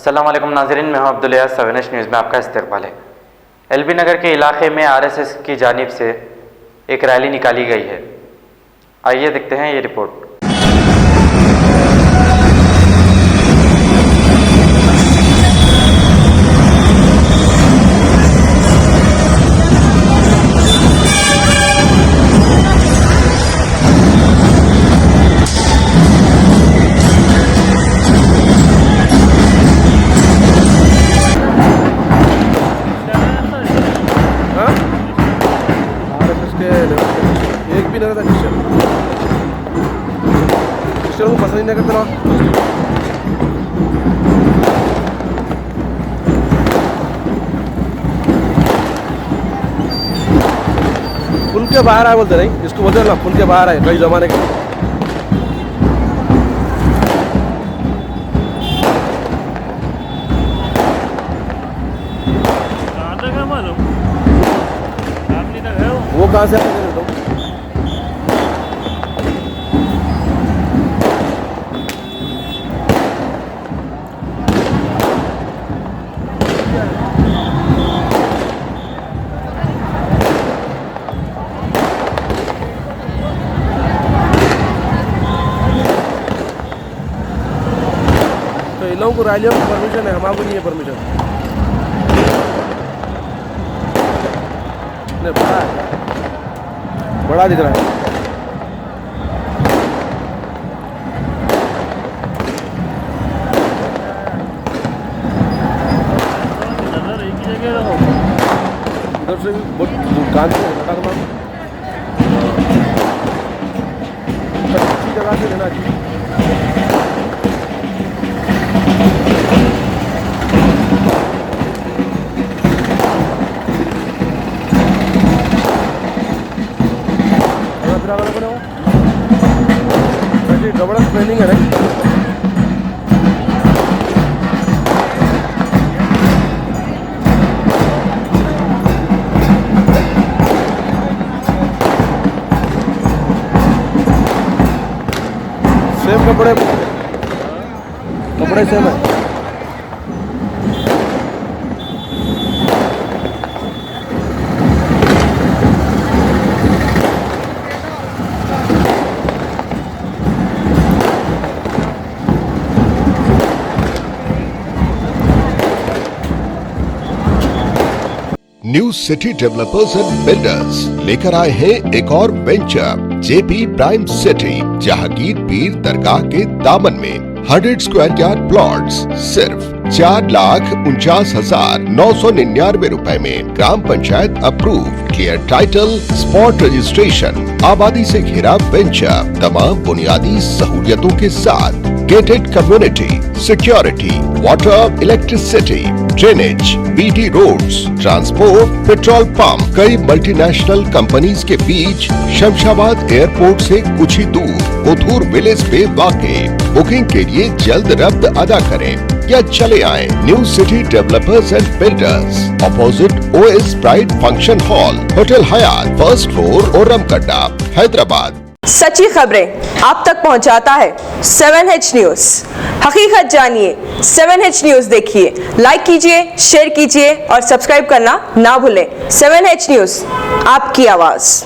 अस्सलाम वालेकुम नाज़रीन, मैं हूं अब्दुल याज़। 7H न्यूज़ में आपका इस्तकबाल है। एलबी नगर के इलाके में आरएसएस की जानिब से एक रैली निकाली गई है। आइए देखते हैं ये रिपोर्ट। एक भी नहीं करता क्रिश्चियन को पसंद नहीं करता ना। पुल के बाहर आए बोलते नहीं, इसको बोलते ना पुल के बाहर आए कई जमाने के। वो कहाँ से आते तो इन लोगों को रैलियों की परमिशन है, हमारे को नहीं है परमिशन। बड़ा दिख रहा है। उधर से भी बहुत दुकान से अच्छी जगह से लेना चाहिए। जबरदस्त ट्रेनिंग है। सेम कपड़े सेम है। New city developers and builders लेकर आए हैं एक और venture, JP prime city, Jahangir पीर दरगाह के दामन में 100 स्क्वायर यार्ड प्लॉट्स सिर्फ 4,49,999 रुपए में। ग्राम panchayat approve, clear title, spot registration, आबादी से घिरा वेंचर, तमाम बुनियादी सहूलियतों के साथ, gated community, security, water, electricity, drainage, BT roads, transport, petrol pump, कई मल्टीनेशनल कंपनीज के बीच, शमशाबाद एयरपोर्ट से कुछ ही दूर, कोथूर विलेज पे वाक़े। बुकिंग के लिए जल्द रब्त अदा करें या चले आएं new city developers and builders, opposite OS pride function hall, hotel Hyatt, first floor, Ormakadda, Hyderabad. सच्ची खबरें आप तक पहुंचाता है 7H न्यूज़। हकीकत जानिए, 7H न्यूज़ देखिए, लाइक कीजिए, शेयर कीजिए और सब्सक्राइब करना ना भूलें। 7H न्यूज़, आपकी आवाज़।